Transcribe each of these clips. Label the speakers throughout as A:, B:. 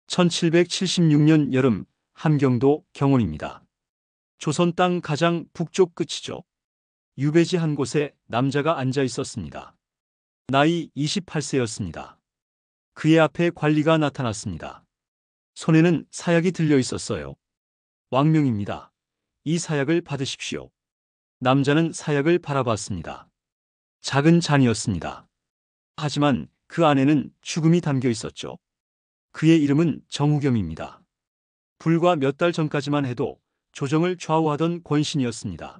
A: 1776년 여름 함경도 경원입니다. 조선 땅 가장 북쪽 끝이죠. 유배지 한 곳에 남자가 앉아 있었습니다. 나이 28세였습니다. 그의 앞에 관리가 나타났습니다. 손에는 사약이 들려 있었어요. 왕명입니다. 이 사약을 받으십시오. 남자는 사약을 바라봤습니다. 작은 잔이었습니다. 하지만 그 안에는 죽음이 담겨 있었죠. 그의 이름은 정우겸입니다. 불과 몇 달 전까지만 해도 조정을 좌우하던 권신이었습니다.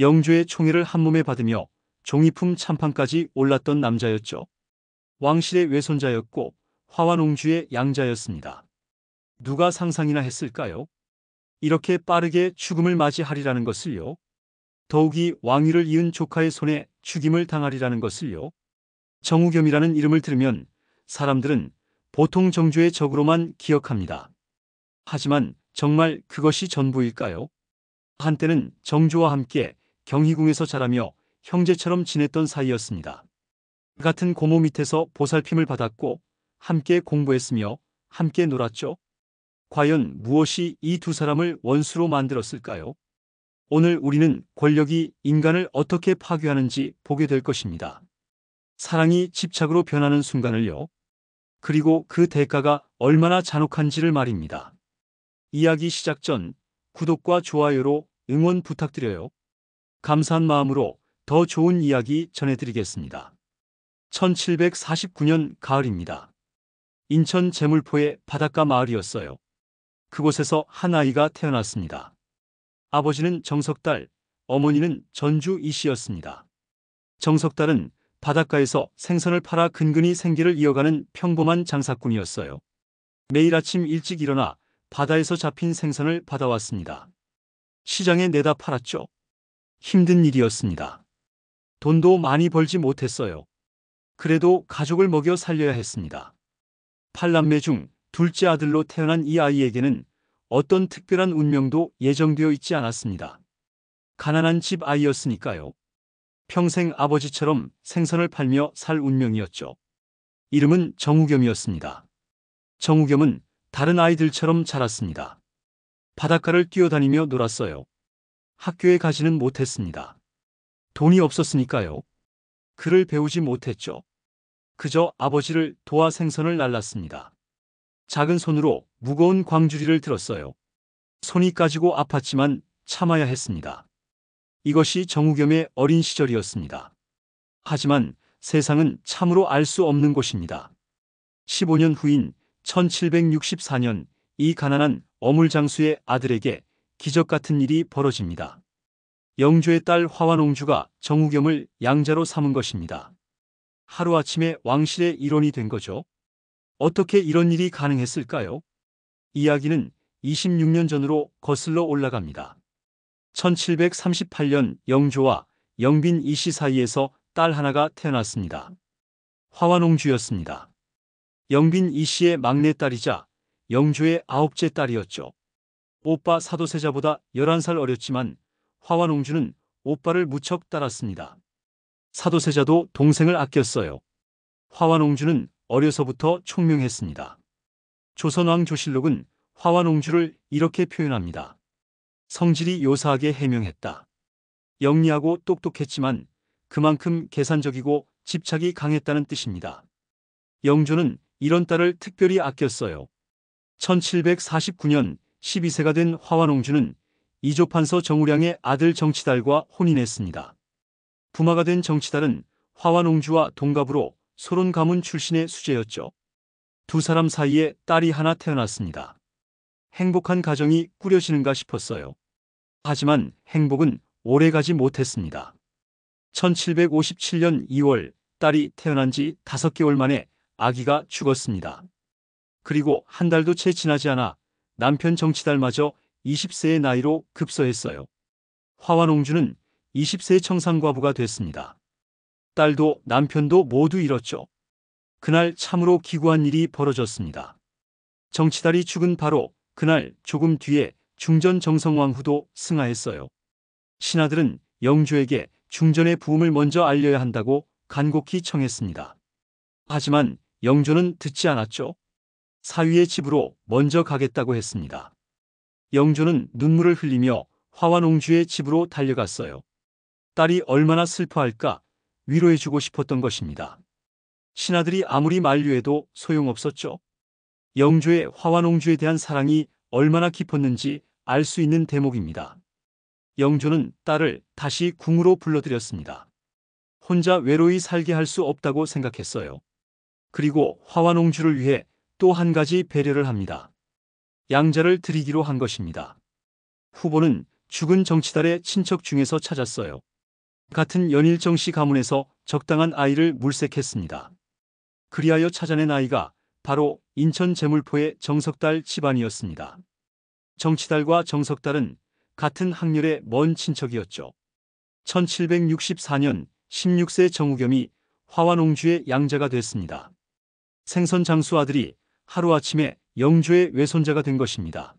A: 영조의 총애를 한몸에 받으며 종이품 참판까지 올랐던 남자였죠. 왕실의 외손자였고 화완옹주의 양자였습니다. 누가 상상이나 했을까요? 이렇게 빠르게 죽음을 맞이하리라는 것을요. 더욱이 왕위를 이은 조카의 손에 죽임을 당하리라는 것을요. 정우겸이라는 이름을 들으면 사람들은 보통 정조의 적으로만 기억합니다. 하지만 정말 그것이 전부일까요? 한때는 정조와 함께 경희궁에서 자라며 형제처럼 지냈던 사이였습니다. 같은 고모 밑에서 보살핌을 받았고 함께 공부했으며 함께 놀았죠. 과연 무엇이 이 두 사람을 원수로 만들었을까요? 오늘 우리는 권력이 인간을 어떻게 파괴하는지 보게 될 것입니다. 사랑이 집착으로 변하는 순간을요. 그리고 그 대가가 얼마나 잔혹한지를 말입니다. 이야기 시작 전 구독과 좋아요로 응원 부탁드려요. 감사한 마음으로 더 좋은 이야기 전해드리겠습니다. 1749년 가을입니다. 인천 제물포의 바닷가 마을이었어요. 그곳에서 한 아이가 태어났습니다. 아버지는 정석달, 어머니는 전주 이씨였습니다. 정석달은 바닷가에서 생선을 팔아 근근히 생계를 이어가는 평범한 장사꾼이었어요. 매일 아침 일찍 일어나 바다에서 잡힌 생선을 받아왔습니다. 시장에 내다 팔았죠. 힘든 일이었습니다. 돈도 많이 벌지 못했어요. 그래도 가족을 먹여 살려야 했습니다. 8남매 중 둘째 아들로 태어난 이 아이에게는 어떤 특별한 운명도 예정되어 있지 않았습니다. 가난한 집 아이였으니까요. 평생 아버지처럼 생선을 팔며 살 운명이었죠. 이름은 정우겸이었습니다. 정우겸은 다른 아이들처럼 자랐습니다. 바닷가를 뛰어다니며 놀았어요. 학교에 가지는 못했습니다. 돈이 없었으니까요. 글을 배우지 못했죠. 그저 아버지를 도와 생선을 날랐습니다. 작은 손으로 무거운 광주리를 들었어요. 손이 까지고 아팠지만 참아야 했습니다. 이것이 정우겸의 어린 시절이었습니다. 하지만 세상은 참으로 알 수 없는 곳입니다. 15년 후인 1764년 이 가난한 어물장수의 아들에게 기적 같은 일이 벌어집니다. 영조의 딸 화완옹주가 정우겸을 양자로 삼은 것입니다. 하루아침에 왕실의 일원이 된 거죠. 어떻게 이런 일이 가능했을까요? 이야기는 26년 전으로 거슬러 올라갑니다. 1738년 영조와 영빈 이씨 사이에서 딸 하나가 태어났습니다. 화완옹주였습니다. 영빈 이씨의 막내딸이자 영조의 9째 딸이었죠. 오빠 사도세자보다 11살 어렸지만 화완옹주는 오빠를 무척 따랐습니다. 사도세자도 동생을 아꼈어요. 화완옹주는 어려서부터 총명했습니다. 조선왕 조실록은 화완옹주를 이렇게 표현합니다. 성질이 요사하게 해명했다. 영리하고 똑똑했지만 그만큼 계산적이고 집착이 강했다는 뜻입니다. 영조는 이런 딸을 특별히 아꼈어요. 1749년 12세가 된 화완옹주는 이조판서 정우량의 아들 정치달과 혼인했습니다. 부마가 된 정치달은 화완옹주와 동갑으로 소론 가문 출신의 수제였죠. 두 사람 사이에 딸이 하나 태어났습니다. 행복한 가정이 꾸려지는가 싶었어요. 하지만 행복은 오래가지 못했습니다. 1757년 2월 딸이 태어난 지 5개월 만에 아기가 죽었습니다. 그리고 한 달도 채 지나지 않아 남편 정치달마저 20세의 나이로 급서했어요. 화완옹주는 20세의 청산과부가 됐습니다. 딸도 남편도 모두 잃었죠. 그날 참으로 기구한 일이 벌어졌습니다. 정치달이 죽은 바로 그날 조금 뒤에 중전 정성왕후도 승하했어요. 신하들은 영조에게 중전의 부음을 먼저 알려야 한다고 간곡히 청했습니다. 하지만 영조는 듣지 않았죠. 사위의 집으로 먼저 가겠다고 했습니다. 영조는 눈물을 흘리며 화완옹주의 집으로 달려갔어요. 딸이 얼마나 슬퍼할까 위로해주고 싶었던 것입니다. 신하들이 아무리 만류해도 소용없었죠. 영조의 화완옹주에 대한 사랑이 얼마나 깊었는지 알 수 있는 대목입니다. 영조는 딸을 다시 궁으로 불러들였습니다. 혼자 외로이 살게 할 수 없다고 생각했어요. 그리고 화완옹주를 위해 또 한 가지 배려를 합니다. 양자를 드리기로 한 것입니다. 후보는 죽은 정치달의 친척 중에서 찾았어요. 같은 연일정씨 가문에서 적당한 아이를 물색했습니다. 그리하여 찾아낸 아이가 바로 인천 제물포의 정석달 집안이었습니다. 정치달과 정석달은 같은 학렬의 먼 친척이었죠. 1764년 16세 정우겸이 화완옹주의 양자가 됐습니다. 생선장수 아들이 하루아침에 영조의 외손자가 된 것입니다.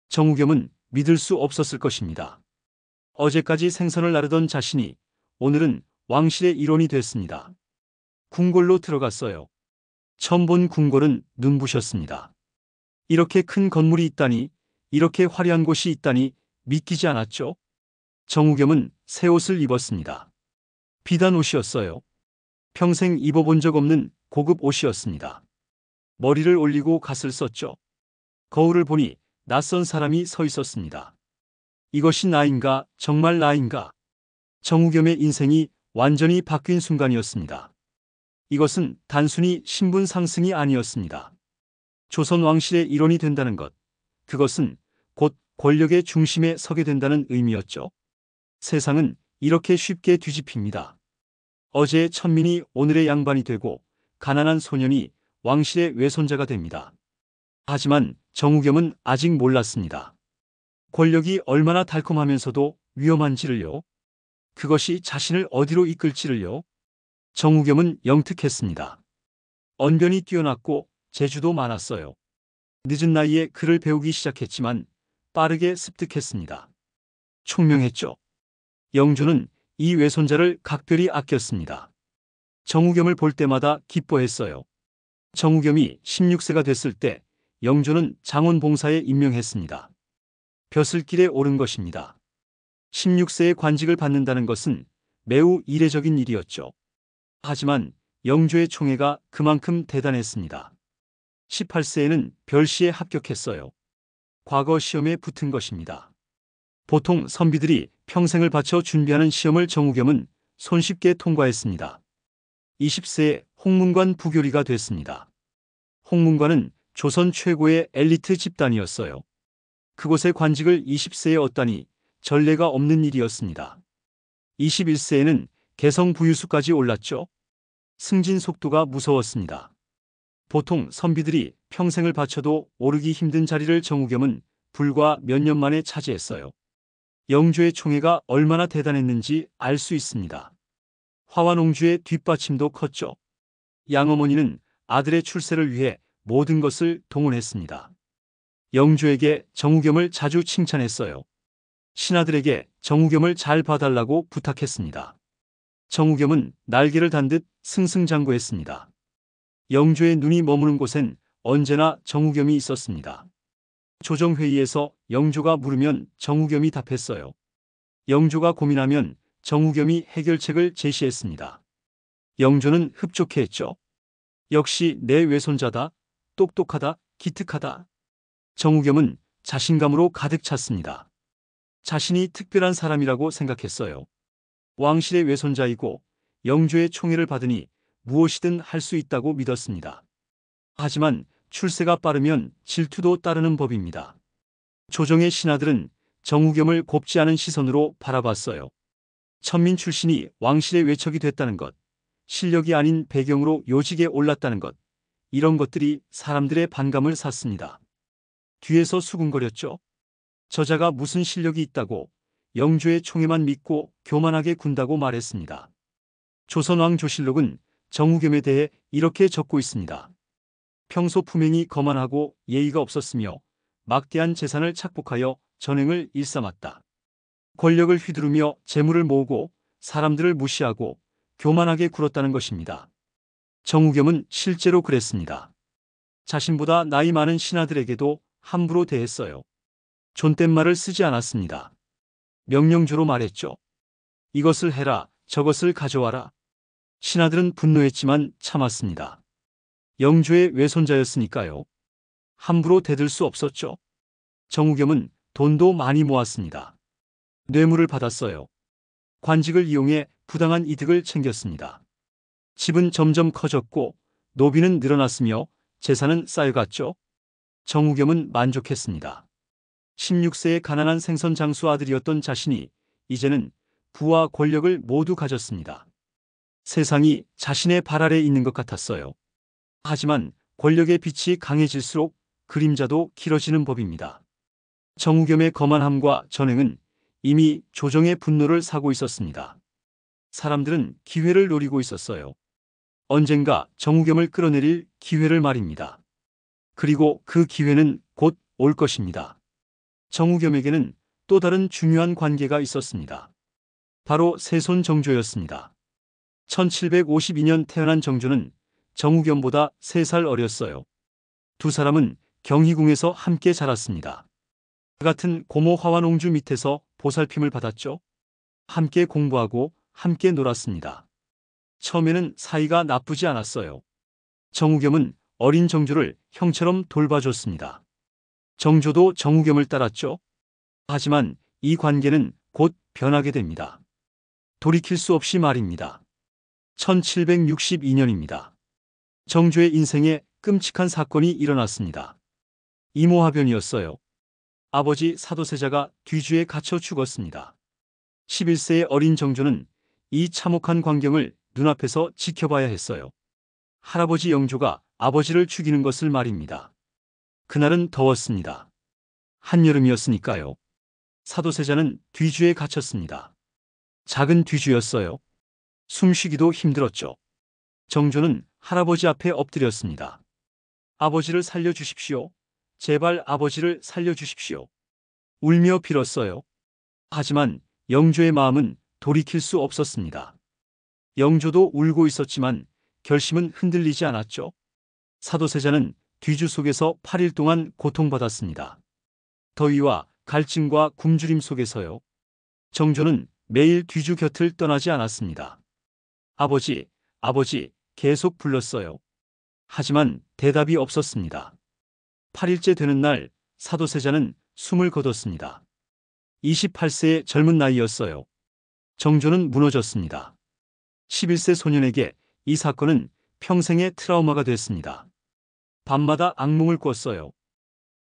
A: 정우겸은 믿을 수 없었을 것입니다. 어제까지 생선을 나르던 자신이 오늘은 왕실의 일원이 됐습니다. 궁궐로 들어갔어요. 처음 본 궁궐은 눈부셨습니다. 이렇게 큰 건물이 있다니, 이렇게 화려한 곳이 있다니 믿기지 않았죠. 정우겸은 새 옷을 입었습니다. 비단 옷이었어요. 평생 입어본 적 없는 고급 옷이었습니다. 머리를 올리고 갓을 썼죠. 거울을 보니 낯선 사람이 서 있었습니다. 이것이 나인가, 정말 나인가? 정우겸의 인생이 완전히 바뀐 순간이었습니다. 이것은 단순히 신분 상승이 아니었습니다. 조선 왕실의 일원이 된다는 것, 그것은 곧 권력의 중심에 서게 된다는 의미였죠. 세상은 이렇게 쉽게 뒤집힙니다. 어제의 천민이 오늘의 양반이 되고 가난한 소년이 왕실의 외손자가 됩니다. 하지만 정우겸은 아직 몰랐습니다. 권력이 얼마나 달콤하면서도 위험한지를요. 그것이 자신을 어디로 이끌지를요. 정우겸은 영특했습니다. 언변이 뛰어났고 재주도 많았어요. 늦은 나이에 글을 배우기 시작했지만 빠르게 습득했습니다. 총명했죠. 영조는 이 외손자를 각별히 아꼈습니다. 정우겸을 볼 때마다 기뻐했어요. 정우겸이 16세가 됐을 때 영조는 장원봉사에 임명했습니다. 벼슬길에 오른 것입니다. 16세의 관직을 받는다는 것은 매우 이례적인 일이었죠. 하지만 영조의 총애가 그만큼 대단했습니다. 18세에는 별시에 합격했어요. 과거 시험에 붙은 것입니다. 보통 선비들이 평생을 바쳐 준비하는 시험을 정우겸은 손쉽게 통과했습니다. 20세에 홍문관 부교리가 됐습니다. 홍문관은 조선 최고의 엘리트 집단이었어요. 그곳의 관직을 20세에 얻다니 전례가 없는 일이었습니다. 21세에는 개성부유수까지 올랐죠. 승진 속도가 무서웠습니다. 보통 선비들이 평생을 바쳐도 오르기 힘든 자리를 정우겸은 불과 몇 년 만에 차지했어요. 영조의 총애가 얼마나 대단했는지 알 수 있습니다. 화완옹주의 뒷받침도 컸죠. 양어머니는 아들의 출세를 위해 모든 것을 동원했습니다. 영조에게 정우겸을 자주 칭찬했어요. 신하들에게 정우겸을 잘 봐달라고 부탁했습니다. 정우겸은 날개를 단 듯 승승장구했습니다. 영조의 눈이 머무는 곳엔 언제나 정우겸이 있었습니다. 조정회의에서 영조가 물으면 정우겸이 답했어요. 영조가 고민하면 정우겸이 해결책을 제시했습니다. 영조는 흡족해했죠. 역시 내 외손자다, 똑똑하다, 기특하다. 정우겸은 자신감으로 가득 찼습니다. 자신이 특별한 사람이라고 생각했어요. 왕실의 외손자이고 영조의 총애를 받으니 무엇이든 할 수 있다고 믿었습니다. 하지만 출세가 빠르면 질투도 따르는 법입니다. 조정의 신하들은 정우겸을 곱지 않은 시선으로 바라봤어요. 천민 출신이 왕실의 외척이 됐다는 것, 실력이 아닌 배경으로 요직에 올랐다는 것, 이런 것들이 사람들의 반감을 샀습니다. 뒤에서 수군거렸죠. 저자가 무슨 실력이 있다고 영조의 총애만 믿고 교만하게 군다고 말했습니다. 조선왕 조실록은 정우겸에 대해 이렇게 적고 있습니다. 평소 품행이 거만하고 예의가 없었으며 막대한 재산을 착복하여 전횡을 일삼았다. 권력을 휘두르며 재물을 모으고 사람들을 무시하고 교만하게 굴었다는 것입니다. 정우겸은 실제로 그랬습니다. 자신보다 나이 많은 신하들에게도 함부로 대했어요. 존댓말을 쓰지 않았습니다. 명령조로 말했죠. 이것을 해라, 저것을 가져와라. 신하들은 분노했지만 참았습니다. 영조의 외손자였으니까요. 함부로 대들 수 없었죠. 정우겸은 돈도 많이 모았습니다. 뇌물을 받았어요. 관직을 이용해 부당한 이득을 챙겼습니다. 집은 점점 커졌고 노비는 늘어났으며 재산은 쌓여갔죠. 정우겸은 만족했습니다. 16세의 가난한 생선 장수 아들이었던 자신이 이제는 부와 권력을 모두 가졌습니다. 세상이 자신의 발 아래 있는 것 같았어요. 하지만 권력의 빛이 강해질수록 그림자도 길어지는 법입니다. 정우겸의 거만함과 전횡은 이미 조정의 분노를 사고 있었습니다. 사람들은 기회를 노리고 있었어요. 언젠가 정우겸을 끌어내릴 기회를 말입니다. 그리고 그 기회는 곧 올 것입니다. 정우겸에게는 또 다른 중요한 관계가 있었습니다. 바로 세손 정조였습니다. 1752년 태어난 정조는 정우겸보다 3살 어렸어요. 두 사람은 경희궁에서 함께 자랐습니다. 같은 고모 화완옹주 밑에서 보살핌을 받았죠. 함께 공부하고 함께 놀았습니다. 처음에는 사이가 나쁘지 않았어요. 정우겸은 어린 정조를 형처럼 돌봐줬습니다. 정조도 정우겸을 따랐죠. 하지만 이 관계는 곧 변하게 됩니다. 돌이킬 수 없이 말입니다. 1762년입니다. 정조의 인생에 끔찍한 사건이 일어났습니다. 이모화변이었어요. 아버지 사도세자가 뒤주에 갇혀 죽었습니다. 11세의 어린 정조는 이 참혹한 광경을 눈앞에서 지켜봐야 했어요. 할아버지 영조가 아버지를 죽이는 것을 말입니다. 그날은 더웠습니다. 한여름이었으니까요. 사도세자는 뒤주에 갇혔습니다. 작은 뒤주였어요. 숨쉬기도 힘들었죠. 정조는 할아버지 앞에 엎드렸습니다. 아버지를 살려주십시오. 제발 아버지를 살려주십시오. 울며 빌었어요. 하지만 영조의 마음은 돌이킬 수 없었습니다. 영조도 울고 있었지만 결심은 흔들리지 않았죠. 사도세자는 뒤주 속에서 8일 동안 고통받았습니다. 더위와 갈증과 굶주림 속에서요. 정조는 매일 뒤주 곁을 떠나지 않았습니다. 아버지, 아버지 계속 불렀어요. 하지만 대답이 없었습니다. 8일째 되는 날 사도세자는 숨을 거뒀습니다. 28세의 젊은 나이였어요. 정조는 무너졌습니다. 11세 소년에게 이 사건은 평생의 트라우마가 됐습니다. 밤마다 악몽을 꿨어요.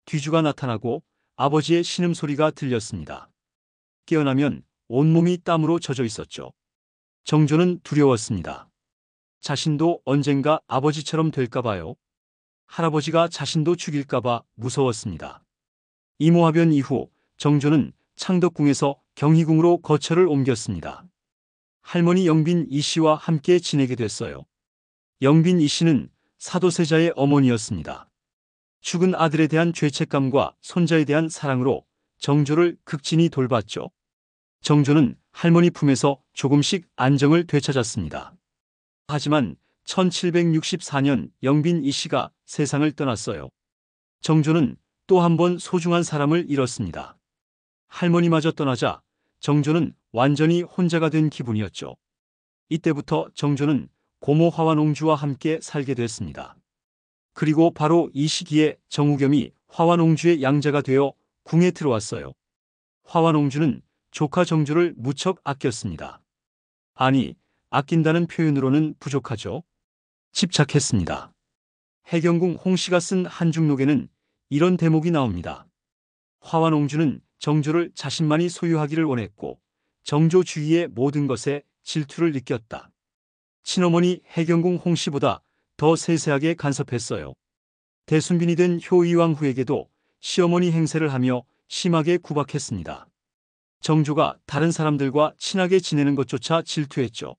A: 뒤주가 나타나고 아버지의 신음소리가 들렸습니다. 깨어나면 온몸이 땀으로 젖어 있었죠. 정조는 두려웠습니다. 자신도 언젠가 아버지처럼 될까봐요. 할아버지가 자신도 죽일까봐 무서웠습니다. 이모화변 이후 정조는 창덕궁에서 경희궁으로 거처를 옮겼습니다. 할머니 영빈 이씨와 함께 지내게 됐어요. 영빈 이씨는 사도세자의 어머니였습니다. 죽은 아들에 대한 죄책감과 손자에 대한 사랑으로 정조를 극진히 돌봤죠. 정조는 할머니 품에서 조금씩 안정을 되찾았습니다. 하지만 1764년 영빈 이씨가 세상을 떠났어요. 정조는 또 한 번 소중한 사람을 잃었습니다. 할머니마저 떠나자 정조는 완전히 혼자가 된 기분이었죠. 이때부터 정조는 고모 화완옹주와 함께 살게 됐습니다. 그리고 바로 이 시기에 정우겸이 화완옹주의 양자가 되어 궁에 들어왔어요. 화완옹주는 조카 정조를 무척 아꼈습니다. 아니, 아낀다는 표현으로는 부족하죠. 집착했습니다. 해경궁 홍씨가 쓴 한중록에는 이런 대목이 나옵니다. 화완옹주는 정조를 자신만이 소유하기를 원했고 정조 주위의 모든 것에 질투를 느꼈다. 친어머니 해경궁 홍씨보다 더 세세하게 간섭했어요. 대순빈이 된 효의왕 후에게도 시어머니 행세를 하며 심하게 구박했습니다. 정조가 다른 사람들과 친하게 지내는 것조차 질투했죠.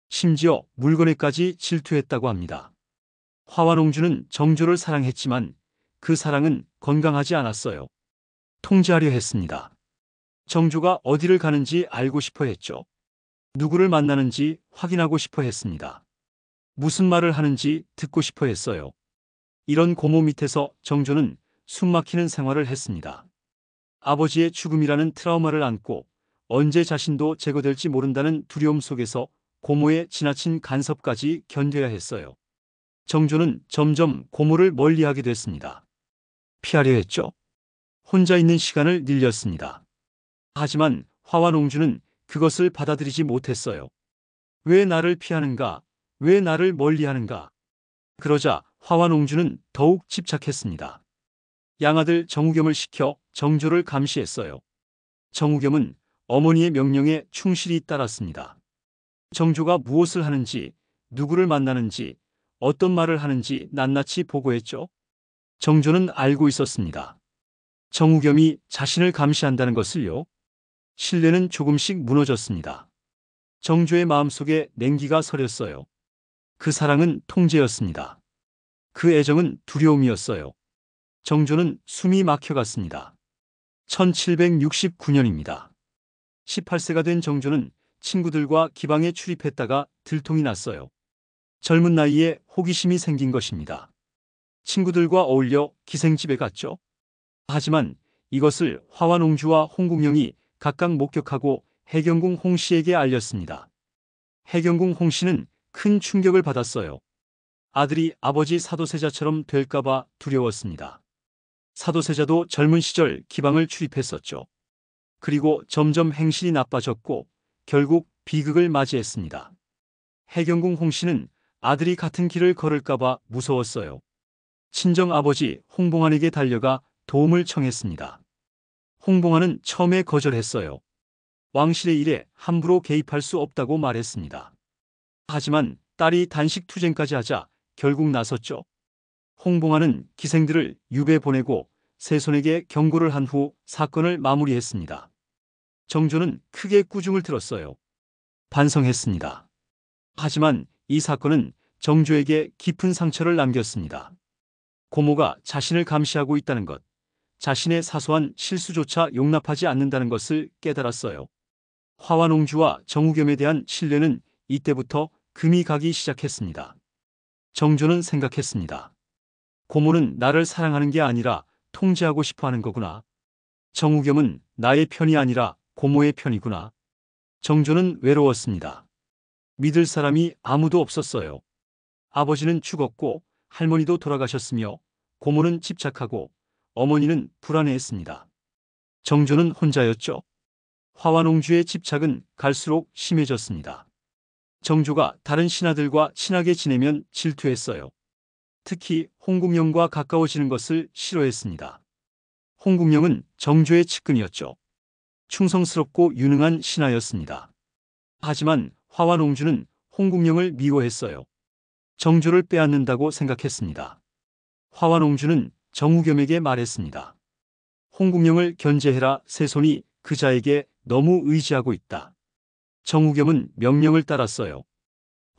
A: 심지어 물건에까지 질투했다고 합니다. 화완옹주는 정조를 사랑했지만 그 사랑은 건강하지 않았어요. 통제하려 했습니다. 정조가 어디를 가는지 알고 싶어 했죠. 누구를 만나는지 확인하고 싶어 했습니다. 무슨 말을 하는지 듣고 싶어 했어요. 이런 고모 밑에서 정조는 숨막히는 생활을 했습니다. 아버지의 죽음이라는 트라우마를 안고 언제 자신도 제거될지 모른다는 두려움 속에서 고모의 지나친 간섭까지 견뎌야 했어요. 정조는 점점 고모를 멀리하게 됐습니다. 피하려 했죠. 혼자 있는 시간을 늘렸습니다. 하지만 화완옹주는 그것을 받아들이지 못했어요. 왜 나를 피하는가? 왜 나를 멀리하는가? 그러자 화완옹주는 더욱 집착했습니다. 양아들 정우겸을 시켜 정조를 감시했어요. 정우겸은 어머니의 명령에 충실히 따랐습니다. 정조가 무엇을 하는지, 누구를 만나는지, 어떤 말을 하는지 낱낱이 보고했죠. 정조는 알고 있었습니다. 정우겸이 자신을 감시한다는 것을요. 신뢰는 조금씩 무너졌습니다. 정조의 마음속에 냉기가 서렸어요. 그 사랑은 통제였습니다. 그 애정은 두려움이었어요. 정조는 숨이 막혀갔습니다. 1769년입니다. 18세가 된 정조는 친구들과 기방에 출입했다가 들통이 났어요. 젊은 나이에 호기심이 생긴 것입니다. 친구들과 어울려 기생집에 갔죠. 하지만 이것을 화완옹주와 홍국영이 각각 목격하고 해경궁 홍씨에게 알렸습니다. 해경궁 홍씨는 큰 충격을 받았어요. 아들이 아버지 사도세자처럼 될까봐 두려웠습니다. 사도세자도 젊은 시절 기방을 출입했었죠. 그리고 점점 행실이 나빠졌고 결국 비극을 맞이했습니다. 해경궁 홍씨는 아들이 같은 길을 걸을까봐 무서웠어요. 친정 아버지 홍봉안에게 달려가 도움을 청했습니다. 홍봉안은 처음에 거절했어요. 왕실의 일에 함부로 개입할 수 없다고 말했습니다. 하지만 딸이 단식 투쟁까지 하자 결국 나섰죠. 홍봉안은 기생들을 유배 보내고 세손에게 경고를 한 후 사건을 마무리했습니다. 정조는 크게 꾸중을 들었어요. 반성했습니다. 하지만 이 사건은 정조에게 깊은 상처를 남겼습니다. 고모가 자신을 감시하고 있다는 것, 자신의 사소한 실수조차 용납하지 않는다는 것을 깨달았어요. 화완옹주와 정우겸에 대한 신뢰는 이때부터 금이 가기 시작했습니다. 정조는 생각했습니다. 고모는 나를 사랑하는 게 아니라 통제하고 싶어 하는 거구나. 정우겸은 나의 편이 아니라 고모의 편이구나. 정조는 외로웠습니다. 믿을 사람이 아무도 없었어요. 아버지는 죽었고 할머니도 돌아가셨으며 고모는 집착하고 어머니는 불안해했습니다. 정조는 혼자였죠. 화완옹주의 집착은 갈수록 심해졌습니다. 정조가 다른 신하들과 친하게 지내면 질투했어요. 특히 홍국영과 가까워지는 것을 싫어했습니다. 홍국영은 정조의 측근이었죠. 충성스럽고 유능한 신하였습니다. 하지만 화완옹주는 홍국영을 미워했어요. 정조를 빼앗는다고 생각했습니다. 화완옹주는 정우겸에게 말했습니다. 홍국영을 견제해라. 세손이 그자에게 너무 의지하고 있다. 정우겸은 명령을 따랐어요.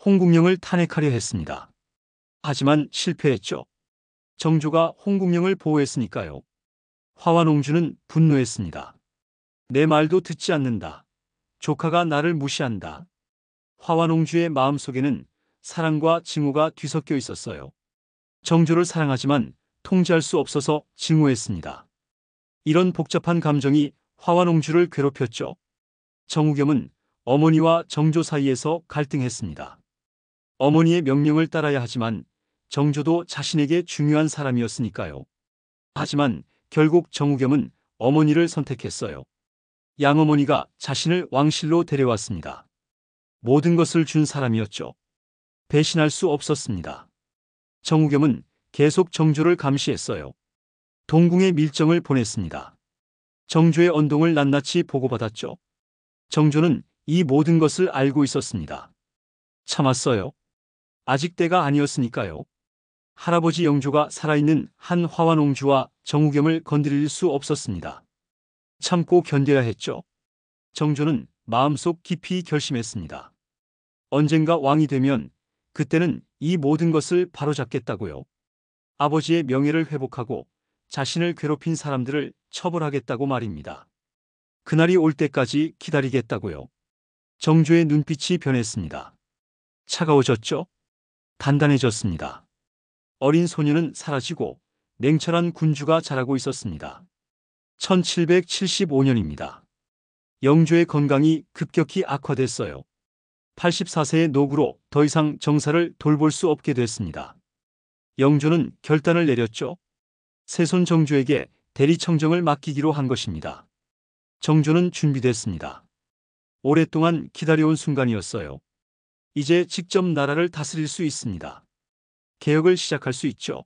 A: 홍국영을 탄핵하려 했습니다. 하지만 실패했죠. 정조가 홍국영을 보호했으니까요. 화완옹주는 분노했습니다. 내 말도 듣지 않는다. 조카가 나를 무시한다. 화완옹주의 마음속에는 사랑과 증오가 뒤섞여 있었어요. 정조를 사랑하지만 통제할 수 없어서 증오했습니다. 이런 복잡한 감정이 화완옹주를 괴롭혔죠. 정우겸은 어머니와 정조 사이에서 갈등했습니다. 어머니의 명령을 따라야 하지만 정조도 자신에게 중요한 사람이었으니까요. 하지만 결국 정우겸은 어머니를 선택했어요. 양어머니가 자신을 왕실로 데려왔습니다. 모든 것을 준 사람이었죠. 배신할 수 없었습니다. 정우겸은 계속 정조를 감시했어요. 동궁에 밀정을 보냈습니다. 정조의 언동을 낱낱이 보고받았죠. 정조는 이 모든 것을 알고 있었습니다. 참았어요. 아직 때가 아니었으니까요. 할아버지 영조가 살아있는 한 화완옹주와 정우겸을 건드릴 수 없었습니다. 참고 견뎌야 했죠. 정조는 마음속 깊이 결심했습니다. 언젠가 왕이 되면 그때는 이 모든 것을 바로잡겠다고요. 아버지의 명예를 회복하고 자신을 괴롭힌 사람들을 처벌하겠다고 말입니다. 그날이 올 때까지 기다리겠다고요. 정조의 눈빛이 변했습니다. 차가워졌죠? 단단해졌습니다. 어린 소녀는 사라지고 냉철한 군주가 자라고 있었습니다. 1775년입니다. 영조의 건강이 급격히 악화됐어요. 84세의 노구로 더 이상 정사를 돌볼 수 없게 됐습니다. 영조는 결단을 내렸죠. 새손 정조에게 대리청정을 맡기기로 한 것입니다. 정조는 준비됐습니다. 오랫동안 기다려온 순간이었어요. 이제 직접 나라를 다스릴 수 있습니다. 개혁을 시작할 수 있죠.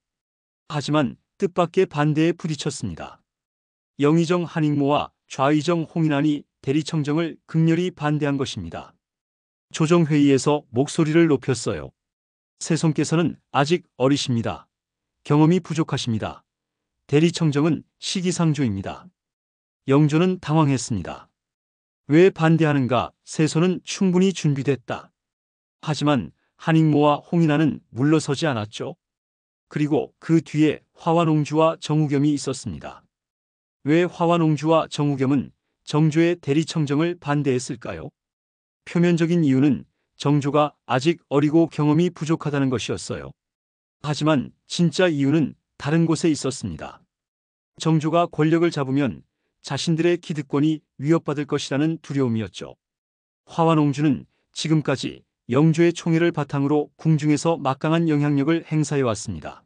A: 하지만 뜻밖의 반대에 부딪혔습니다. 영의정 한익모와 좌의정 홍인환이 대리청정을 극렬히 반대한 것입니다. 조정회의에서 목소리를 높였어요. 세손께서는 아직 어리십니다. 경험이 부족하십니다. 대리청정은 시기상조입니다. 영조는 당황했습니다. 왜 반대하는가? 세손은 충분히 준비됐다. 하지만 한익모와 홍인환은 물러서지 않았죠. 그리고 그 뒤에 화완옹주와 정우겸이 있었습니다. 왜 화완옹주와 정우겸은 정조의 대리청정을 반대했을까요? 표면적인 이유는 정조가 아직 어리고 경험이 부족하다는 것이었어요. 하지만 진짜 이유는 다른 곳에 있었습니다. 정조가 권력을 잡으면 자신들의 기득권이 위협받을 것이라는 두려움이었죠. 화완옹주는 지금까지 영조의 총애를 바탕으로 궁중에서 막강한 영향력을 행사해 왔습니다.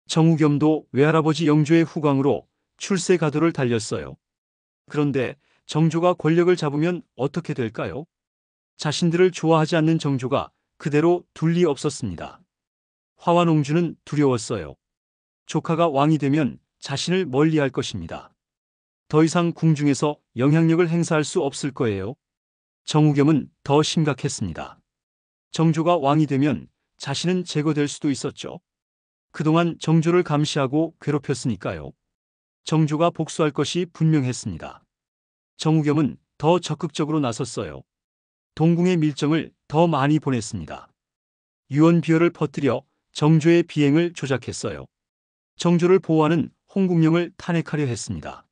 A: 정우겸도 외할아버지 영조의 후광으로 출세 가도를 달렸어요. 그런데 정조가 권력을 잡으면 어떻게 될까요? 자신들을 좋아하지 않는 정조가 그대로 둘 리 없었습니다. 화완옹주는 두려웠어요. 조카가 왕이 되면 자신을 멀리할 것입니다. 더 이상 궁중에서 영향력을 행사할 수 없을 거예요. 정우겸은 더 심각했습니다. 정조가 왕이 되면 자신은 제거될 수도 있었죠. 그동안 정조를 감시하고 괴롭혔으니까요. 정조가 복수할 것이 분명했습니다. 정우겸은 더 적극적으로 나섰어요. 동궁의 밀정을 더 많이 보냈습니다. 유언비어를 퍼뜨려 정조의 비행을 조작했어요. 정조를 보호하는 홍국영을 탄핵하려 했습니다.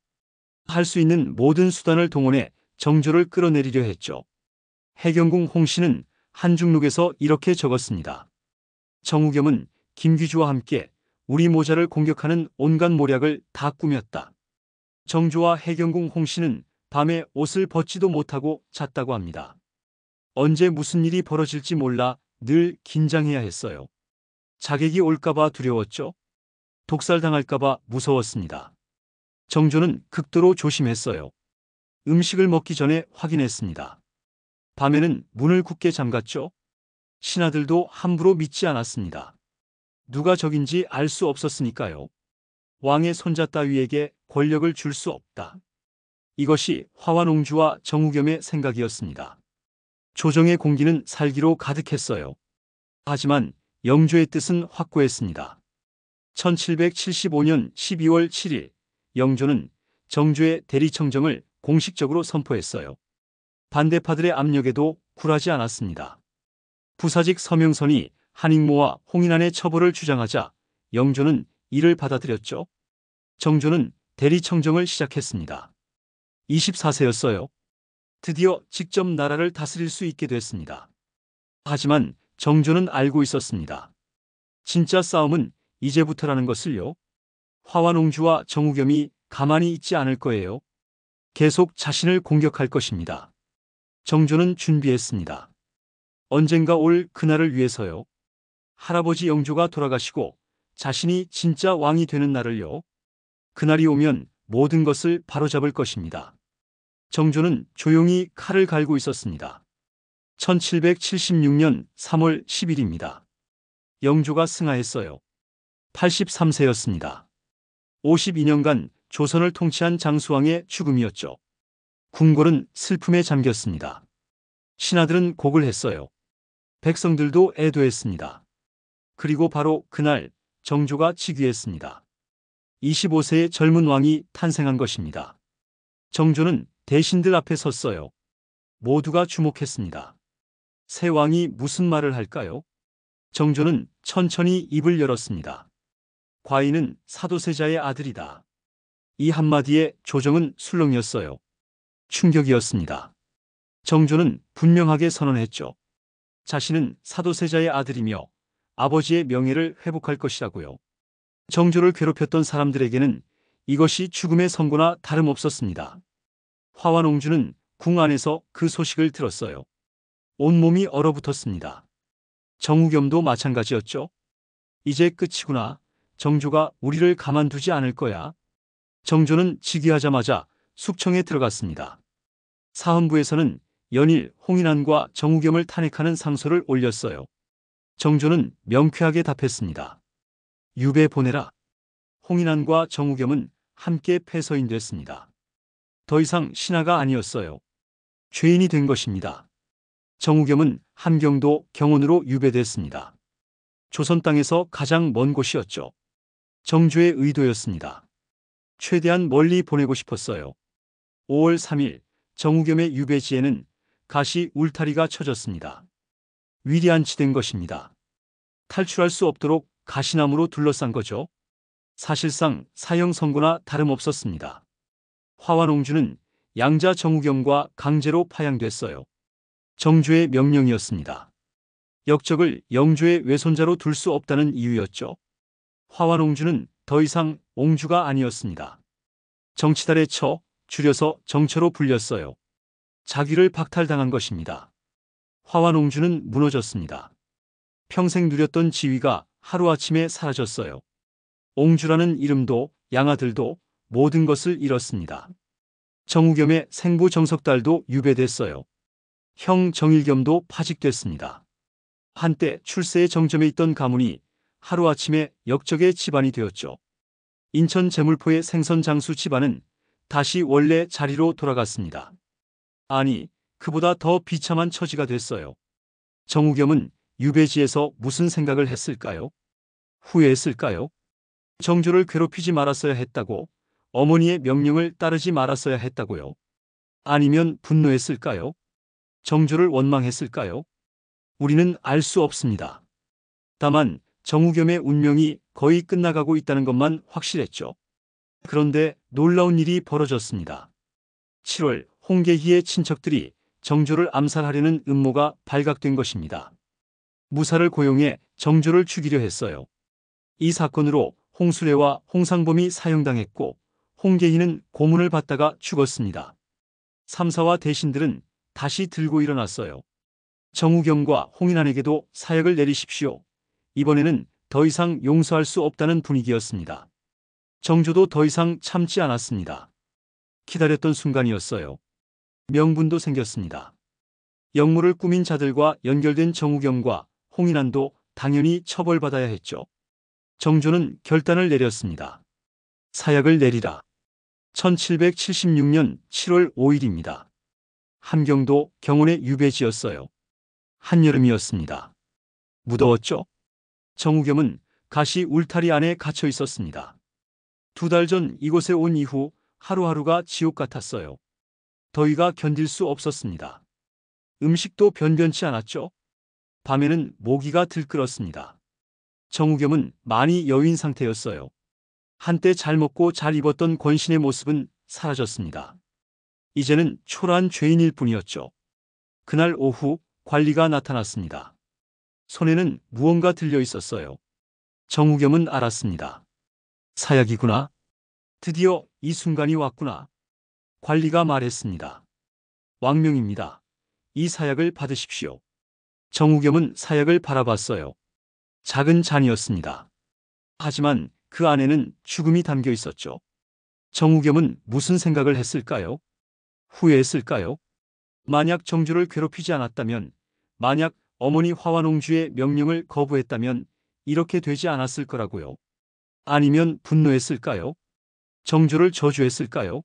A: 할 수 있는 모든 수단을 동원해 정조를 끌어내리려 했죠. 해경궁 홍씨는 한중록에서 이렇게 적었습니다. 정우겸은 김귀주와 함께 우리 모자를 공격하는 온갖 모략을 다 꾸몄다. 정조와 해경궁 홍씨는 밤에 옷을 벗지도 못하고 잤다고 합니다. 언제 무슨 일이 벌어질지 몰라 늘 긴장해야 했어요. 자객이 올까봐 두려웠죠. 독살당할까봐 무서웠습니다. 정조는 극도로 조심했어요. 음식을 먹기 전에 확인했습니다. 밤에는 문을 굳게 잠갔죠. 신하들도 함부로 믿지 않았습니다. 누가 적인지 알 수 없었으니까요. 왕의 손자 따위에게 권력을 줄 수 없다. 이것이 화완옹주와 정우겸의 생각이었습니다. 조정의 공기는 살기로 가득했어요. 하지만 영조의 뜻은 확고했습니다. 1775년 12월 7일 영조는 정조의 대리청정을 공식적으로 선포했어요. 반대파들의 압력에도 굴하지 않았습니다. 부사직 서명선이 한익모와 홍인환의 처벌을 주장하자 영조는 이를 받아들였죠. 정조는 대리청정을 시작했습니다. 24세였어요. 드디어 직접 나라를 다스릴 수 있게 됐습니다. 하지만 정조는 알고 있었습니다. 진짜 싸움은 이제부터라는 것을요. 화완옹주와 정우겸이 가만히 있지 않을 거예요. 계속 자신을 공격할 것입니다. 정조는 준비했습니다. 언젠가 올 그날을 위해서요. 할아버지 영조가 돌아가시고 자신이 진짜 왕이 되는 날을요. 그날이 오면 모든 것을 바로잡을 것입니다. 정조는 조용히 칼을 갈고 있었습니다. 1776년 3월 10일입니다. 영조가 승하했어요. 83세였습니다. 52년간 조선을 통치한 장수왕의 죽음이었죠. 궁궐은 슬픔에 잠겼습니다. 신하들은 곡을 했어요. 백성들도 애도했습니다. 그리고 바로 그날 정조가 즉위했습니다. 25세의 젊은 왕이 탄생한 것입니다. 정조는 대신들 앞에 섰어요. 모두가 주목했습니다. 새 왕이 무슨 말을 할까요? 정조는 천천히 입을 열었습니다. 과인은 사도세자의 아들이다. 이 한마디에 조정은 술렁였어요. 충격이었습니다. 정조는 분명하게 선언했죠. 자신은 사도세자의 아들이며 아버지의 명예를 회복할 것이라고요. 정조를 괴롭혔던 사람들에게는 이것이 죽음의 선고나 다름없었습니다. 화완옹주는 궁 안에서 그 소식을 들었어요. 온몸이 얼어붙었습니다. 정우겸도 마찬가지였죠. 이제 끝이구나. 정조가 우리를 가만두지 않을 거야. 정조는 즉위하자마자 숙청에 들어갔습니다. 사헌부에서는 연일 홍인환과 정우겸을 탄핵하는 상소를 올렸어요. 정조는 명쾌하게 답했습니다. 유배 보내라. 홍인환과 정우겸은 함께 폐서인됐습니다. 더 이상 신하가 아니었어요. 죄인이 된 것입니다. 정우겸은 함경도 경원으로 유배됐습니다. 조선 땅에서 가장 먼 곳이었죠. 정조의 의도였습니다. 최대한 멀리 보내고 싶었어요. 5월 3일 정우겸의 유배지에는 가시 울타리가 쳐졌습니다. 위리 안치된 것입니다. 탈출할 수 없도록 가시나무로 둘러싼 거죠. 사실상 사형 선고나 다름없었습니다. 화완옹주는 양자 정우겸과 강제로 파양됐어요. 정조의 명령이었습니다. 역적을 영조의 외손자로 둘 수 없다는 이유였죠. 화완옹주는 더 이상 옹주가 아니었습니다. 정치달의 처, 줄여서 정처로 불렸어요. 자귀를 박탈당한 것입니다. 화완옹주는 무너졌습니다. 평생 누렸던 지위가 하루아침에 사라졌어요. 옹주라는 이름도 양아들도 모든 것을 잃었습니다. 정우겸의 생부 정석달도 유배됐어요. 형 정일겸도 파직됐습니다. 한때 출세의 정점에 있던 가문이 하루아침에 역적의 집안이 되었죠. 인천 제물포의 생선 장수 집안은 다시 원래 자리로 돌아갔습니다. 아니, 그보다 더 비참한 처지가 됐어요. 정우겸은 유배지에서 무슨 생각을 했을까요? 후회했을까요? 정조를 괴롭히지 말았어야 했다고, 어머니의 명령을 따르지 말았어야 했다고요? 아니면 분노했을까요? 정조를 원망했을까요? 우리는 알 수 없습니다. 다만 정우겸의 운명이 거의 끝나가고 있다는 것만 확실했죠. 그런데 놀라운 일이 벌어졌습니다. 7월 홍계희의 친척들이 정조를 암살하려는 음모가 발각된 것입니다. 무사를 고용해 정조를 죽이려 했어요. 이 사건으로 홍수례와 홍상범이 사형당했고 홍계희는 고문을 받다가 죽었습니다. 삼사와 대신들은 다시 들고 일어났어요. 정우겸과 홍인환에게도 사약을 내리십시오. 이번에는 더 이상 용서할 수 없다는 분위기였습니다. 정조도 더 이상 참지 않았습니다. 기다렸던 순간이었어요. 명분도 생겼습니다. 역모를 꾸민 자들과 연결된 정우겸과 홍인환도 당연히 처벌받아야 했죠. 정조는 결단을 내렸습니다. 사약을 내리라. 1776년 7월 5일입니다. 함경도 경원의 유배지였어요. 한여름이었습니다. 무더웠죠? 정우겸은 가시 울타리 안에 갇혀 있었습니다. 2달 전 이곳에 온 이후 하루하루가 지옥 같았어요. 더위가 견딜 수 없었습니다. 음식도 변변치 않았죠? 밤에는 모기가 들끓었습니다. 정우겸은 많이 여윈 상태였어요. 한때 잘 먹고 잘 입었던 권신의 모습은 사라졌습니다. 이제는 초라한 죄인일 뿐이었죠. 그날 오후 관리가 나타났습니다. 손에는 무언가 들려 있었어요. 정우겸은 알았습니다. 사약이구나. 드디어 이 순간이 왔구나. 관리가 말했습니다. 왕명입니다. 이 사약을 받으십시오. 정우겸은 사약을 바라봤어요. 작은 잔이었습니다. 하지만 그 안에는 죽음이 담겨 있었죠. 정우겸은 무슨 생각을 했을까요? 후회했을까요? 만약 정조를 괴롭히지 않았다면, 만약 어머니 화완옹주의 명령을 거부했다면 이렇게 되지 않았을 거라고요. 아니면 분노했을까요? 정조를 저주했을까요?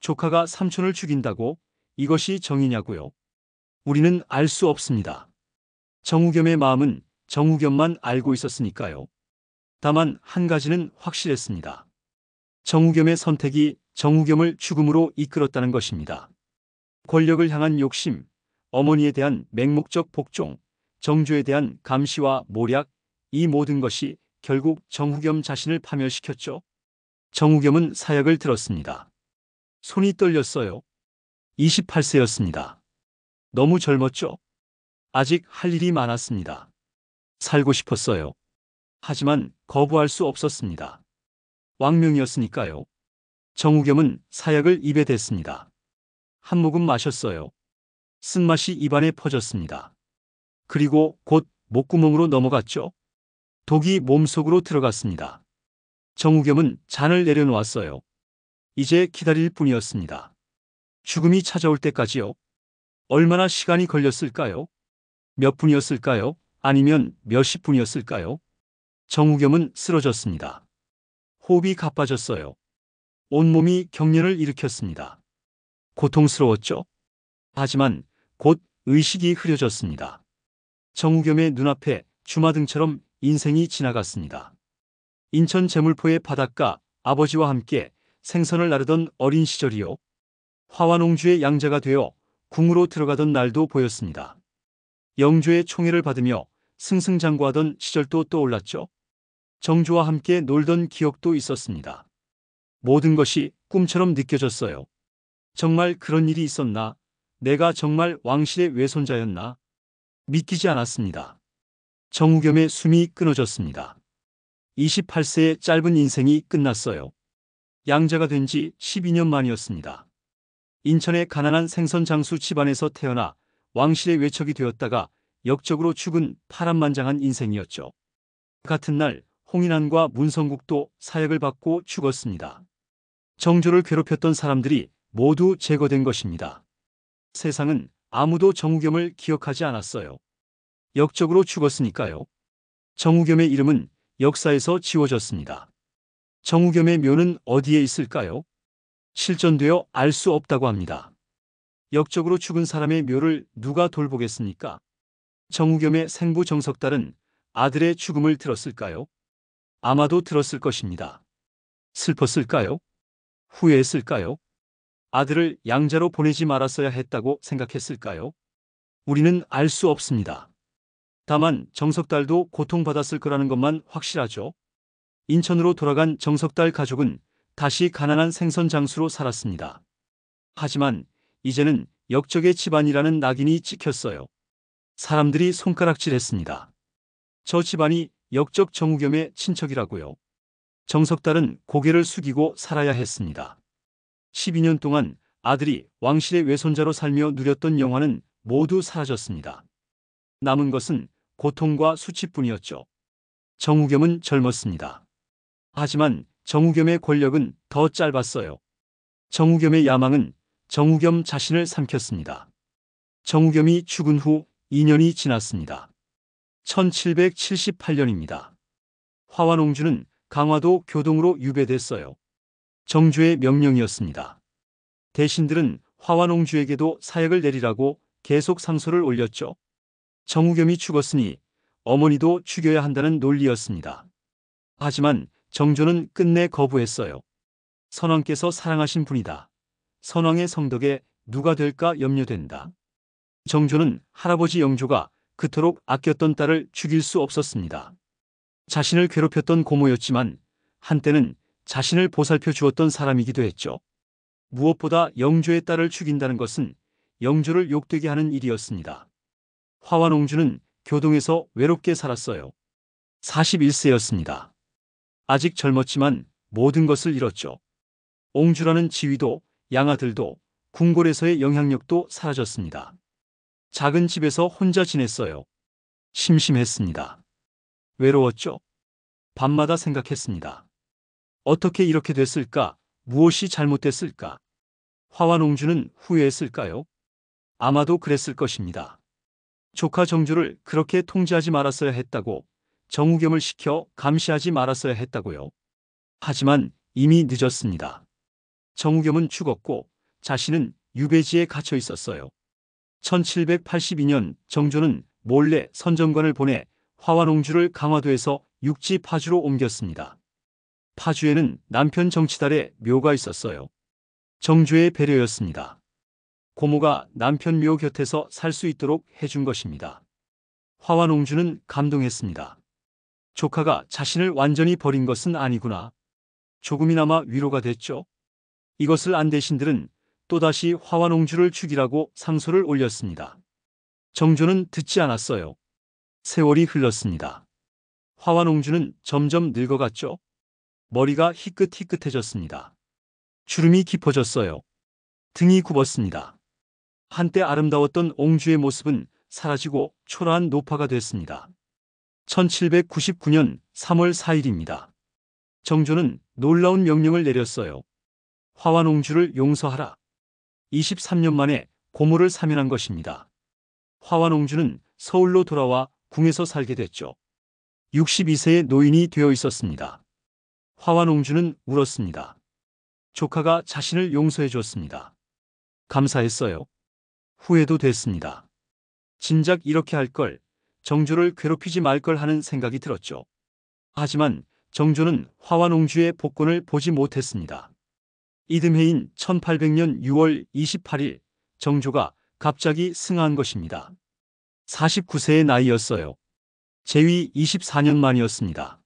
A: 조카가 삼촌을 죽인다고 이것이 정의냐고요? 우리는 알 수 없습니다. 정우겸의 마음은 정우겸만 알고 있었으니까요. 다만 한 가지는 확실했습니다. 정우겸의 선택이 정우겸을 죽음으로 이끌었다는 것입니다. 권력을 향한 욕심, 어머니에 대한 맹목적 복종, 정조에 대한 감시와 모략, 이 모든 것이 결국 정우겸 자신을 파멸시켰죠. 정우겸은 사약을 들었습니다. 손이 떨렸어요. 28세였습니다. 너무 젊었죠? 아직 할 일이 많았습니다. 살고 싶었어요. 하지만 거부할 수 없었습니다. 왕명이었으니까요. 정우겸은 사약을 입에 댔습니다. 한 모금 마셨어요. 쓴맛이 입안에 퍼졌습니다. 그리고 곧 목구멍으로 넘어갔죠. 독이 몸속으로 들어갔습니다. 정우겸은 잔을 내려놓았어요. 이제 기다릴 뿐이었습니다. 죽음이 찾아올 때까지요. 얼마나 시간이 걸렸을까요? 몇 분이었을까요? 아니면 몇십 분이었을까요? 정우겸은 쓰러졌습니다. 호흡이 가빠졌어요. 온몸이 경련을 일으켰습니다. 고통스러웠죠? 하지만 곧 의식이 흐려졌습니다. 정우겸의 눈앞에 주마등처럼 인생이 지나갔습니다. 인천 제물포의 바닷가, 아버지와 함께 생선을 나르던 어린 시절이요. 화완옹주의 양자가 되어 궁으로 들어가던 날도 보였습니다. 영조의 총애를 받으며 승승장구하던 시절도 떠올랐죠. 정조와 함께 놀던 기억도 있었습니다. 모든 것이 꿈처럼 느껴졌어요. 정말 그런 일이 있었나? 내가 정말 왕실의 외손자였나? 믿기지 않았습니다. 정우겸의 숨이 끊어졌습니다. 28세의 짧은 인생이 끝났어요. 양자가 된 지 12년 만이었습니다. 인천의 가난한 생선 장수 집안에서 태어나 왕실의 외척이 되었다가 역적으로 죽은 파란만장한 인생이었죠. 같은 날 홍인환과 문성국도 사약을 받고 죽었습니다. 정조를 괴롭혔던 사람들이 모두 제거된 것입니다. 세상은 아무도 정우겸을 기억하지 않았어요. 역적으로 죽었으니까요. 정우겸의 이름은 역사에서 지워졌습니다. 정우겸의 묘는 어디에 있을까요? 실존되어 알 수 없다고 합니다. 역적으로 죽은 사람의 묘를 누가 돌보겠습니까? 정우겸의 생부 정석달은 아들의 죽음을 들었을까요? 아마도 들었을 것입니다. 슬펐을까요? 후회했을까요? 아들을 양자로 보내지 말았어야 했다고 생각했을까요? 우리는 알 수 없습니다. 다만 정석달도 고통받았을 거라는 것만 확실하죠. 인천으로 돌아간 정석달 가족은 다시 가난한 생선 장수로 살았습니다. 하지만 이제는 역적의 집안이라는 낙인이 찍혔어요. 사람들이 손가락질했습니다. 저 집안이 역적 정우겸의 친척이라고요. 정석달은 고개를 숙이고 살아야 했습니다. 12년 동안 아들이 왕실의 외손자로 살며 누렸던 영화는 모두 사라졌습니다. 남은 것은 고통과 수치뿐이었죠. 정우겸은 젊었습니다. 하지만 정우겸의 권력은 더 짧았어요. 정우겸의 야망은 정우겸 자신을 삼켰습니다. 정우겸이 죽은 후 2년이 지났습니다. 1778년입니다. 화완옹주는 강화도 교동으로 유배됐어요. 정조의 명령이었습니다. 대신들은 화완옹주에게도 사약을 내리라고 계속 상소를 올렸죠. 정우겸이 죽었으니 어머니도 죽여야 한다는 논리였습니다. 하지만 정조는 끝내 거부했어요. 선왕께서 사랑하신 분이다. 선왕의 성덕에 누가 될까 염려된다. 정조는 할아버지 영조가 그토록 아꼈던 딸을 죽일 수 없었습니다. 자신을 괴롭혔던 고모였지만 한때는 자신을 보살펴 주었던 사람이기도 했죠. 무엇보다 영조의 딸을 죽인다는 것은 영조를 욕되게 하는 일이었습니다. 화완옹주는 교동에서 외롭게 살았어요. 41세였습니다. 아직 젊었지만 모든 것을 잃었죠. 옹주라는 지위도 양아들도 궁궐에서의 영향력도 사라졌습니다. 작은 집에서 혼자 지냈어요. 심심했습니다. 외로웠죠. 밤마다 생각했습니다. 어떻게 이렇게 됐을까? 무엇이 잘못됐을까? 화완옹주는 후회했을까요? 아마도 그랬을 것입니다. 조카 정조를 그렇게 통제하지 말았어야 했다고, 정우겸을 시켜 감시하지 말았어야 했다고요. 하지만 이미 늦었습니다. 정우겸은 죽었고 자신은 유배지에 갇혀 있었어요. 1782년 정조는 몰래 선정관을 보내 화완옹주를 강화도에서 육지 파주로 옮겼습니다. 파주에는 남편 정치달의 묘가 있었어요. 정조의 배려였습니다. 고모가 남편 묘 곁에서 살 수 있도록 해준 것입니다. 화완옹주는 감동했습니다. 조카가 자신을 완전히 버린 것은 아니구나. 조금이나마 위로가 됐죠. 이것을 안 대신들은 또다시 화완옹주를 죽이라고 상소를 올렸습니다. 정조는 듣지 않았어요. 세월이 흘렀습니다. 화완옹주는 점점 늙어갔죠. 머리가 희끗희끗해졌습니다. 주름이 깊어졌어요. 등이 굽었습니다. 한때 아름다웠던 옹주의 모습은 사라지고 초라한 노파가 됐습니다. 1799년 3월 4일입니다. 정조는 놀라운 명령을 내렸어요. 화완옹주를 용서하라. 23년 만에 고모를 사면한 것입니다. 화완옹주는 서울로 돌아와 궁에서 살게 됐죠. 62세의 노인이 되어 있었습니다. 화완옹주는 울었습니다. 조카가 자신을 용서해 줬습니다. 감사했어요. 후회도 됐습니다. 진작 이렇게 할 걸, 정조를 괴롭히지 말 걸 하는 생각이 들었죠. 하지만 정조는 화완옹주의 복권을 보지 못했습니다. 이듬해인 1800년 6월 28일 정조가 갑자기 승하한 것입니다. 49세의 나이였어요. 재위 24년 만이었습니다.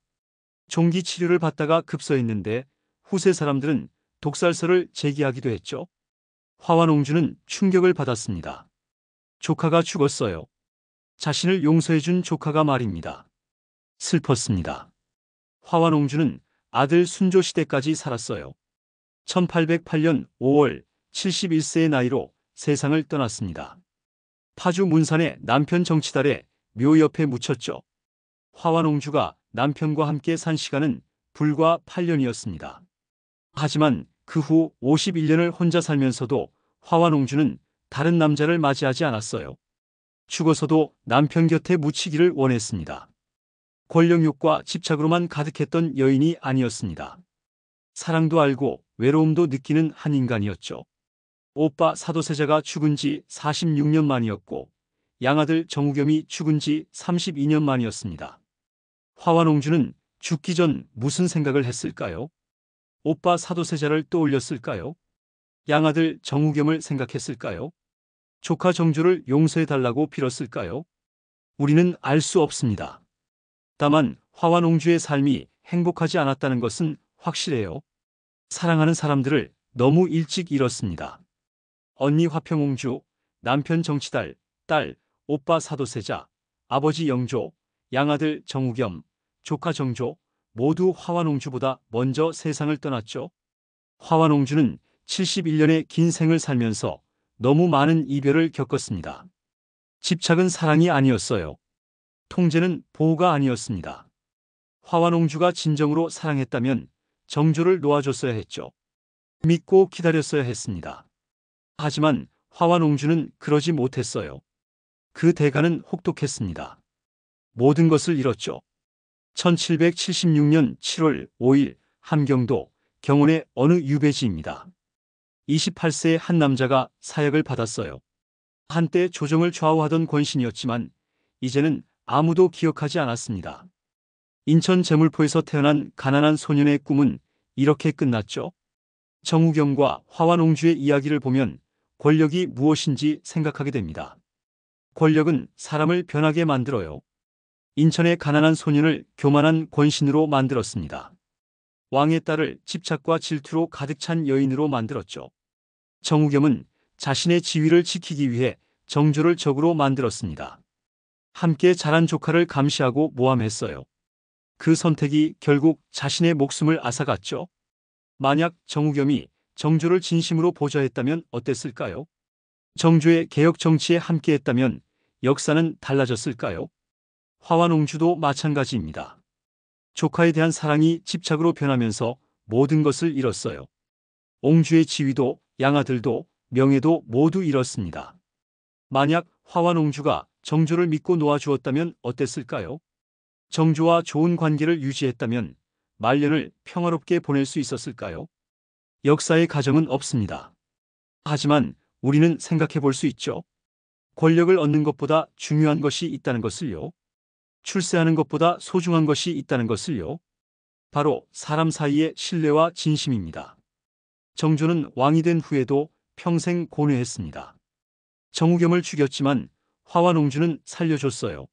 A: 종기 치료를 받다가 급서했는데 후세 사람들은 독살설을 제기하기도 했죠. 화완옹주는 충격을 받았습니다. 조카가 죽었어요. 자신을 용서해준 조카가 말입니다. 슬펐습니다. 화완옹주는 아들 순조 시대까지 살았어요. 1808년 5월 71세의 나이로 세상을 떠났습니다. 파주 문산의 남편 정치달에 묘 옆에 묻혔죠. 화완옹주가 남편과 함께 산 시간은 불과 8년이었습니다. 하지만 그 후 51년을 혼자 살면서도 화완옹주는 다른 남자를 맞이하지 않았어요. 죽어서도 남편 곁에 묻히기를 원했습니다. 권력욕과 집착으로만 가득했던 여인이 아니었습니다. 사랑도 알고 외로움도 느끼는 한 인간이었죠. 오빠 사도세자가 죽은 지 46년 만이었고 양아들 정우겸이 죽은 지 32년 만이었습니다. 화완옹주는 죽기 전 무슨 생각을 했을까요? 오빠 사도세자를 떠올렸을까요? 양아들 정우겸을 생각했을까요? 조카 정조를 용서해달라고 빌었을까요? 우리는 알 수 없습니다. 다만 화완옹주의 삶이 행복하지 않았다는 것은 확실해요. 사랑하는 사람들을 너무 일찍 잃었습니다. 언니 화평옹주, 남편 정치달, 딸, 오빠 사도세자, 아버지 영조, 양아들 정우겸, 조카 정조 모두 화완옹주보다 먼저 세상을 떠났죠. 화완옹주는 71년의 긴 생을 살면서 너무 많은 이별을 겪었습니다. 집착은 사랑이 아니었어요. 통제는 보호가 아니었습니다. 화완옹주가 진정으로 사랑했다면 정조를 놓아줬어야 했죠. 믿고 기다렸어야 했습니다. 하지만 화완옹주는 그러지 못했어요. 그 대가는 혹독했습니다. 모든 것을 잃었죠. 1776년 7월 5일 함경도 경원의 어느 유배지입니다. 28세의 한 남자가 사약을 받았어요. 한때 조정을 좌우하던 권신이었지만 이제는 아무도 기억하지 않았습니다. 인천 제물포에서 태어난 가난한 소년의 꿈은 이렇게 끝났죠. 정우겸과 화완옹주의 이야기를 보면 권력이 무엇인지 생각하게 됩니다. 권력은 사람을 변하게 만들어요. 인천의 가난한 소년을 교만한 권신으로 만들었습니다. 왕의 딸을 집착과 질투로 가득 찬 여인으로 만들었죠. 정우겸은 자신의 지위를 지키기 위해 정조를 적으로 만들었습니다. 함께 자란 조카를 감시하고 모함했어요. 그 선택이 결국 자신의 목숨을 앗아갔죠. 만약 정우겸이 정조를 진심으로 보좌했다면 어땠을까요? 정조의 개혁 정치에 함께했다면 역사는 달라졌을까요? 화완옹주도 마찬가지입니다. 조카에 대한 사랑이 집착으로 변하면서 모든 것을 잃었어요. 옹주의 지위도 양아들도 명예도 모두 잃었습니다. 만약 화완옹주가 정조를 믿고 놓아주었다면 어땠을까요? 정조와 좋은 관계를 유지했다면 말년을 평화롭게 보낼 수 있었을까요? 역사의 가정은 없습니다. 하지만 우리는 생각해 볼 수 있죠. 권력을 얻는 것보다 중요한 것이 있다는 것을요. 출세하는 것보다 소중한 것이 있다는 것을요. 바로 사람 사이의 신뢰와 진심입니다. 정조는 왕이 된 후에도 평생 고뇌했습니다. 정우겸을 죽였지만 화완옹주는 살려줬어요.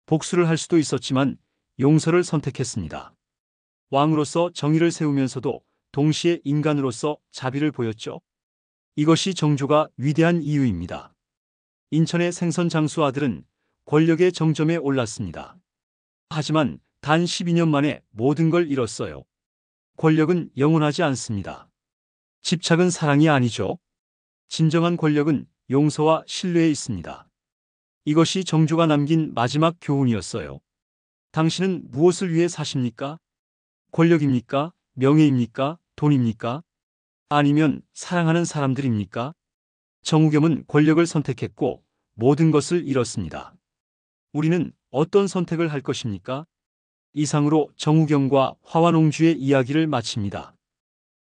A: 복수를 할 수도 있었지만 용서를 선택했습니다. 왕으로서 정의를 세우면서도 동시에 인간으로서 자비를 보였죠. 이것이 정조가 위대한 이유입니다. 인천의 생선 장수 아들은 권력의 정점에 올랐습니다. 하지만 단 12년 만에 모든 걸 잃었어요. 권력은 영원하지 않습니다. 집착은 사랑이 아니죠. 진정한 권력은 용서와 신뢰에 있습니다. 이것이 정조가 남긴 마지막 교훈이었어요. 당신은 무엇을 위해 사십니까? 권력입니까? 명예입니까? 돈입니까? 아니면 사랑하는 사람들입니까? 정우겸은 권력을 선택했고 모든 것을 잃었습니다. 우리는 어떤 선택을 할 것입니까? 이상으로 정우겸과 화완옹주의 이야기를 마칩니다.